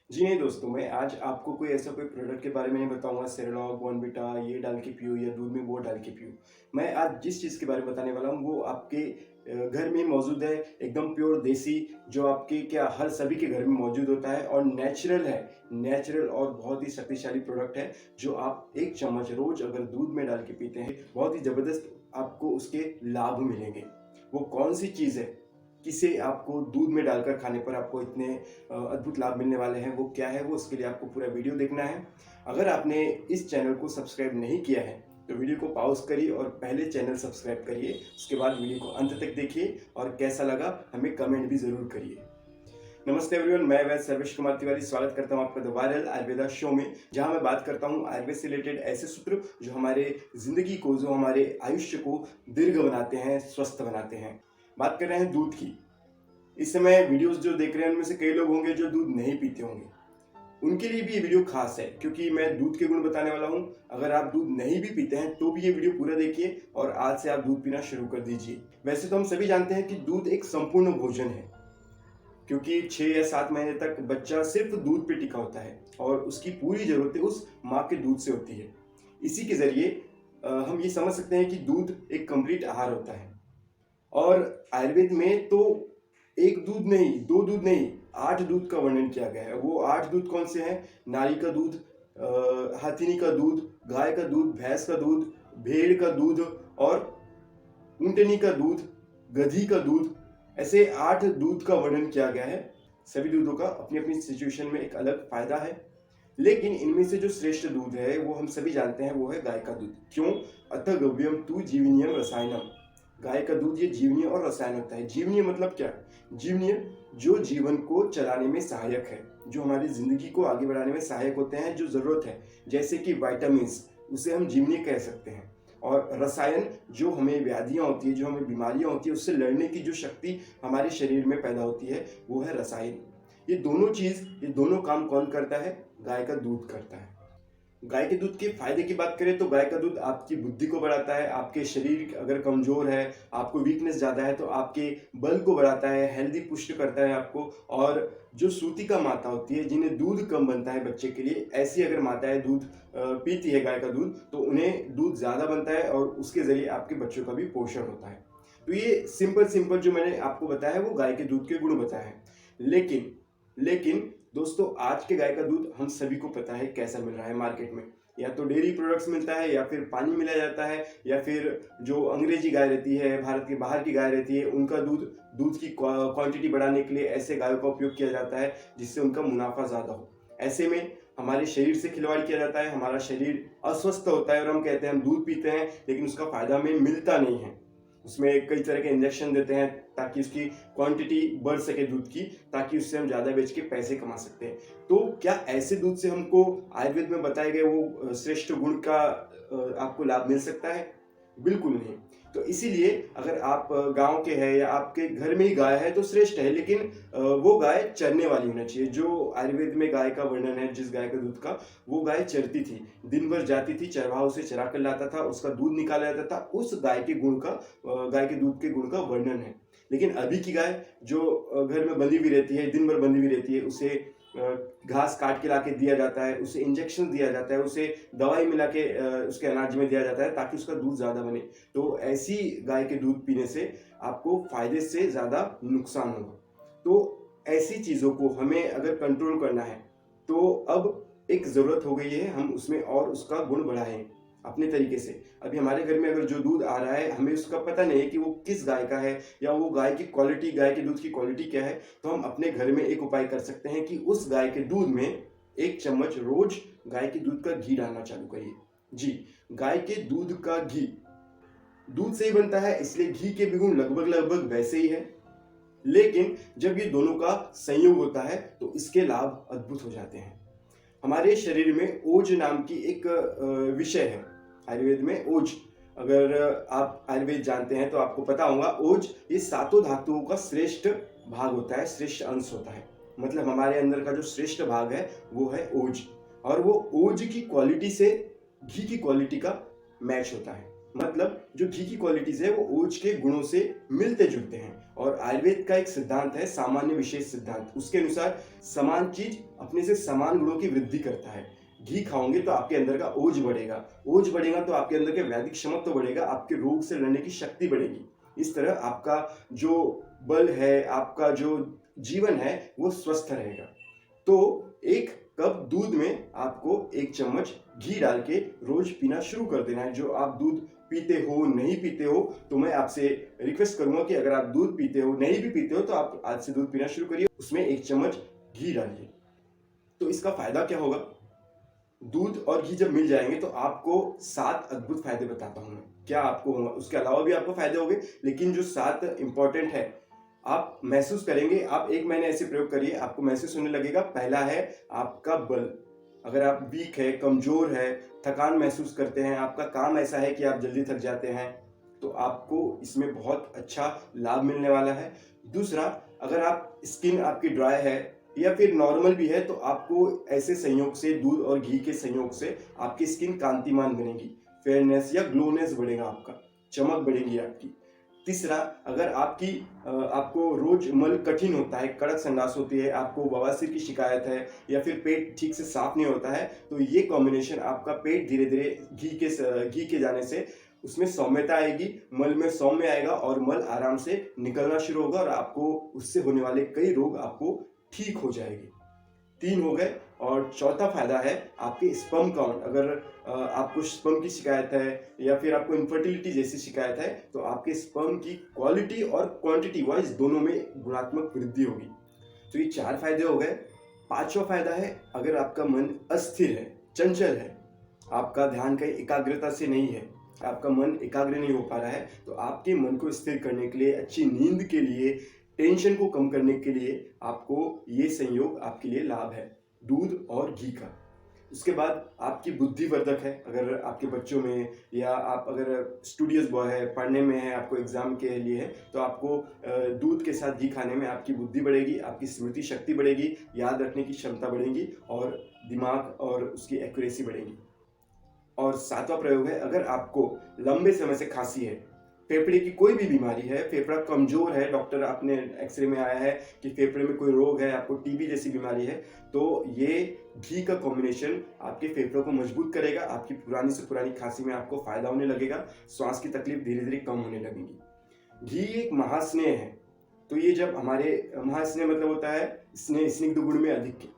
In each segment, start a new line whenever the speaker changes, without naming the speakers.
जी नहीं दोस्तों, मैं आज आपको कोई ऐसा कोई प्रोडक्ट के बारे में नहीं बताऊँगा सेरेलॉग, बॉर्नविटा ये डाल के पियो या दूध में वो डाल के पियो। मैं आज जिस चीज़ के बारे में बताने वाला हूँ वो आपके घर में मौजूद है, एकदम प्योर देसी जो आपके क्या हर सभी के घर में मौजूद होता है और नेचुरल है। नेचुरल और बहुत ही शक्तिशाली प्रोडक्ट है जो आप 1 चम्मच रोज़ अगर दूध में डाल के पीते हैं, बहुत ही ज़बरदस्त आपको उसके लाभ मिलेंगे। वो कौन-सी चीज़ है? किसे आपको दूध में डालकर खाने पर आपको इतने अद्भुत लाभ मिलने वाले हैं, वो क्या है, वो उसके लिए आपको पूरा वीडियो देखना है। अगर आपने इस चैनल को सब्सक्राइब नहीं किया है तो वीडियो को पॉज करिए और पहले चैनल सब्सक्राइब करिए, उसके बाद वीडियो को अंत तक देखिए और कैसा लगा हमें कमेंट भी ज़रूर करिए। नमस्ते एवरीवन, मैं वैद्य सर्वेश कुमार तिवारी स्वागत करता हूं आपका द वायरल आयुर्वेदा शो में, जहां मैं बात करता हूं आयुर्वेद से रिलेटेड ऐसे सूत्र जो हमारे जिंदगी को, जो हमारे आयुष्य को दीर्घ बनाते हैं, स्वस्थ बनाते हैं। बात कर रहे हैं दूध की। इस समय वीडियोस जो देख रहे हैं उनमें से कई लोग होंगे जो दूध नहीं पीते होंगे। उनके लिए भी ये वीडियो खास है क्योंकि मैं दूध के गुण बताने वाला हूँ। अगर आप दूध नहीं भी पीते हैं तो भी ये वीडियो पूरा देखिए और आज से आप दूध पीना शुरू कर दीजिए। वैसे तो हम सभी जानते हैं कि दूध एक संपूर्ण भोजन है, क्योंकि 6 या 7 महीने तक बच्चा सिर्फ दूध पे टिका होता है और उसकी पूरी ज़रूरतें उस माँ के दूध से होती है। इसी के ज़रिए हम ये समझ सकते हैं कि दूध एक कंप्लीट आहार होता है। और आयुर्वेद में तो 1 दूध नहीं, 2 दूध नहीं, 8 दूध का वर्णन किया गया है। वो 8 दूध कौन से हैं? नारी का दूध, हाथिनी का दूध, गाय का दूध, भैंस का दूध, भेड़ का दूध और ऊँटनी का दूध, गधी का दूध, ऐसे 8 दूध का वर्णन किया गया है। सभी दूधों का अपनी-अपनी सिचुएशन में एक अलग फ़ायदा है। लेकिन इनमें से जो श्रेष्ठ दूध है वो हम सभी जानते हैं, वो है गाय का दूध। क्यों? अतः गव्यम तु जीवनीयम रसायनम। गाय का दूध ये जीवनीय और रसायन होता है। जीवनीय मतलब क्या? जीवनीय जो जीवन को चलाने में सहायक है, जो हमारी ज़िंदगी को आगे बढ़ाने में सहायक होते हैं, जो ज़रूरत है, जैसे कि विटामिन्स, उसे हम जीवनीय कह सकते हैं। और रसायन जो हमें व्याधियाँ होती हैं, जो हमें बीमारियाँ होती हैं, उससे लड़ने की जो शक्ति हमारे शरीर में पैदा होती है, वो है रसायन। ये दोनों काम कौन करता है? गाय का दूध करता है। गाय के दूध के फायदे की बात करें तो गाय का दूध आपकी बुद्धि को बढ़ाता है, आपके शरीर अगर कमजोर है, आपको वीकनेस ज़्यादा है तो आपके बल को बढ़ाता है, हेल्दी पुष्ट करता है आपको। और जो सूतिका माता होती है, जिन्हें दूध कम बनता है बच्चे के लिए, ऐसी अगर माताएं दूध पीती है गाय का दूध, तो उन्हें दूध ज़्यादा बनता है और उसके ज़रिए आपके बच्चों का भी पोषण होता है। तो ये सिंपल सिंपल जो मैंने आपको बताया है वो गाय के दूध के गुण बताए हैं। लेकिन लेकिन दोस्तों, आज के गाय का दूध हम सभी को पता है कैसा मिल रहा है मार्केट में। या तो डेयरी प्रोडक्ट्स मिलता है, या फिर पानी मिलाया जाता है, या फिर जो अंग्रेजी गाय रहती है, भारत के बाहर की गाय रहती है, उनका दूध दूध की क्वांटिटी बढ़ाने के लिए ऐसे गायों का उपयोग किया जाता है जिससे उनका मुनाफा ज़्यादा हो। ऐसे में हमारे शरीर से खिलवाड़ किया जाता है, हमारा शरीर अस्वस्थ होता है और हम कहते हैं हम दूध पीते हैं लेकिन उसका फ़ायदा हमें मिलता नहीं है। उसमें कई तरह के इंजेक्शन देते हैं ताकि उसकी क्वांटिटी बढ़ सके दूध की, ताकि उससे हम ज़्यादा बेच के पैसे कमा सकते हैं। तो क्या ऐसे दूध से हमको आयुर्वेद में बताए गए वो श्रेष्ठ गुण का आपको लाभ मिल सकता है? बिल्कुल नहीं। तो इसीलिए अगर आप गाँव के हैं या आपके घर में ही गाय है तो श्रेष्ठ है, लेकिन वो गाय चरने वाली होना चाहिए। जो आयुर्वेद में गाय का वर्णन है, जिस गाय का दूध का, वो गाय चरती थी, दिन भर जाती थी, चरवाहा उसे चरा कर लाता था, उसका दूध निकाला जाता था, उस गाय के गुण का गाय के दूध के गुण का वर्णन है। लेकिन अभी की गाय जो घर में बंधी हुई रहती है, दिन भर बंधी हुई रहती है, उसे घास काट के लाके दिया जाता है, उसे इंजेक्शन दिया जाता है, उसे दवाई मिला के उसके अनाज में दिया जाता है ताकि उसका दूध ज़्यादा बने। तो ऐसी गाय के दूध पीने से आपको फ़ायदे से ज़्यादा नुकसान होगा। तो ऐसी चीज़ों को हमें अगर कंट्रोल करना है तो अब एक ज़रूरत हो गई है, हम उसमें और उसका गुण बढ़ाएँ अपने तरीके से। अभी हमारे घर में अगर जो दूध आ रहा है, हमें उसका पता नहीं है कि वो किस गाय का है या वो गाय की क्वालिटी, गाय के दूध की क्वालिटी क्या है। तो हम अपने घर में एक उपाय कर सकते हैं कि उस गाय के दूध में 1 चम्मच रोज गाय के दूध का घी डालना चालू करिए। जी, गाय के दूध का घी दूध से ही बनता है, इसलिए घी के भी गुण लगभग वैसे ही है। लेकिन जब ये दोनों का संयोग होता है तो इसके लाभ अद्भुत हो जाते हैं। हमारे शरीर में ओज नाम की एक विषय है आयुर्वेद में। ओज, अगर आप आयुर्वेद जानते हैं तो आपको पता होगा, ओज ये सातों धातुओं का श्रेष्ठ भाग होता है, श्रेष्ठ अंश होता है। मतलब हमारे अंदर का जो श्रेष्ठ भाग है वो है ओज। और वो ओज की क्वालिटी से घी की क्वालिटी का मैच होता है। मतलब जो घी की क्वालिटीज है वो ओज के गुणों से मिलते जुलते हैं। और आयुर्वेद का एक सिद्धांत है सामान्य विशेष सिद्धांत। उसके अनुसार समान चीज अपने से समान गुणों की वृद्धि करता है। घी खाओगे तो आपके अंदर का ओज बढ़ेगा, ओज बढ़ेगा तो आपके अंदर के वैदिक क्षमत्व बढ़ेगा, आपके रोग से लड़ने की शक्ति बढ़ेगी। इस तरह आपका जो बल है, आपका जो जीवन है, वो स्वस्थ रहेगा। तो एक कप दूध में आपको 1 चम्मच घी डाल के रोज पीना शुरू कर देना है। जो आप दूध पीते हो, नहीं पीते हो, तो मैं आपसे रिक्वेस्ट करूंगा कि अगर आप दूध पीते हो, नहीं भी पीते हो, तो आप आज से दूध पीना शुरू करिए। उसमें 1 चम्मच घी डालिए। तो इसका फायदा क्या होगा? दूध और घी जब मिल जाएंगे तो आपको 7 अद्भुत फायदे बताता हूं मैं, क्या आपको होगा। उसके अलावा भी आपको फायदे होंगे, लेकिन जो 7 इंपॉर्टेंट है आप महसूस करेंगे। आप 1 महीने ऐसे प्रयोग करिए, आपको महसूस होने लगेगा। पहला है आपका बल। अगर आप वीक है, कमजोर है, थकान महसूस करते हैं, आपका काम ऐसा है कि आप जल्दी थक जाते हैं, तो आपको इसमें बहुत अच्छा लाभ मिलने वाला है। दूसरा, अगर आप स्किन आपकी ड्राई है या फिर नॉर्मल भी है, तो आपको ऐसे संयोग से, दूध और घी के संयोग से आपकी स्किन कांतिमान बनेगी, फेयरनेस या ग्लोनेस बढ़ेगा, आपका चमक बढ़ेगी आपकी। तीसरा, अगर आपको रोज मल कठिन होता है, कड़क संडास होती है, आपको बवासीर की शिकायत है या फिर पेट ठीक से साफ नहीं होता है, तो ये कॉम्बिनेशन आपका पेट धीरे धीरे घी के जाने से उसमें सौम्यता आएगी, मल में सौम्य आएगा और मल आराम से निकलना शुरू होगा और आपको उससे होने वाले कई रोग आपको ठीक हो जाएंगे। 3 हो गए। और चौथा फायदा है आपके स्पर्म काउंट। अगर आपको स्पर्म की शिकायत है या फिर आपको इनफर्टिलिटी जैसी शिकायत है, तो आपके स्पर्म की क्वालिटी और क्वांटिटी वाइज दोनों में गुणात्मक वृद्धि होगी। तो ये 4 फायदे हो गए। 5वां फायदा है, अगर आपका मन अस्थिर है, चंचल है, आपका ध्यान कहीं एकाग्रता से नहीं है, आपका मन एकाग्र नहीं हो पा रहा है, तो आपके मन को स्थिर करने के लिए, अच्छी नींद के लिए, टेंशन को कम करने के लिए आपको ये संयोग आपके लिए लाभ है, दूध और घी का। उसके बाद आपकी बुद्धिवर्धक है। अगर आपके बच्चों में या आप अगर स्टूडियस बॉय है, पढ़ने में है, आपको एग्जाम के लिए है, तो आपको दूध के साथ घी खाने में आपकी बुद्धि बढ़ेगी, आपकी स्मृति शक्ति बढ़ेगी, याद रखने की क्षमता बढ़ेगी और दिमाग और उसकी एक्यूरेसी बढ़ेगी। और 7वां प्रयोग है, अगर आपको लंबे समय से खांसी है, फेफड़े की कोई भी बीमारी है, फेफड़ा कमजोर है, डॉक्टर आपने एक्सरे में आया है कि फेफड़े में कोई रोग है, आपको टीबी जैसी बीमारी है, तो ये घी का कॉम्बिनेशन आपके फेफड़ों को मजबूत करेगा, आपकी पुरानी से पुरानी खांसी में आपको फायदा होने लगेगा, श्वास की तकलीफ धीरे धीरे कम होने लगेगी। घी एक महास्नेह है, तो ये जब हमारे महास्नेह मतलब होता है स्नेह, स्निग्ध गुण में अधिक।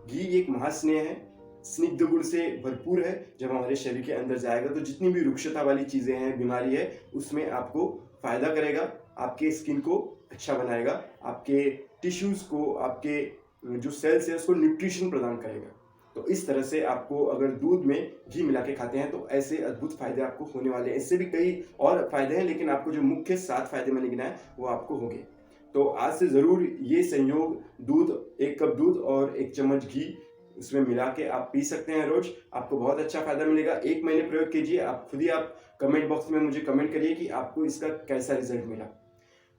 घी एक महास्नेह है, स्निग्ध गुण से भरपूर है। जब हमारे शरीर के अंदर जाएगा तो जितनी भी रुक्षता वाली चीजें हैं, बीमारी है, उसमें आपको फायदा करेगा, आपके स्किन को अच्छा बनाएगा, आपके टिश्यूज को, आपके जो सेल्स है उसको न्यूट्रिशन प्रदान करेगा। तो इस तरह से आपको अगर दूध में घी मिला के खाते हैं तो ऐसे अद्भुत फायदे आपको होने वाले हैं। इससे भी कई और फायदे हैं, लेकिन आपको जो मुख्य 7 फायदे मैंने गिनाए वो आपको होंगे। तो आज से जरूर ये संयोग, दूध, 1 कप दूध और 1 चम्मच घी उसमें मिला के आप पी सकते हैं रोज, आपको बहुत अच्छा फायदा मिलेगा। 1 महीने प्रयोग कीजिए, आप खुद ही आप कमेंट बॉक्स में मुझे कमेंट करिए कि आपको इसका कैसा रिजल्ट मिला।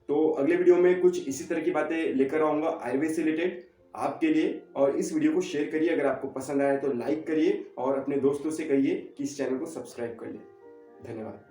तो अगले वीडियो में कुछ इसी तरह की बातें लेकर आऊंगा आयुर्वेद से रिलेटेड आपके लिए। और इस वीडियो को शेयर करिए, अगर आपको पसंद आया तो लाइक करिए और अपने दोस्तों से कहिए कि इस चैनल को सब्सक्राइब कर ले। धन्यवाद।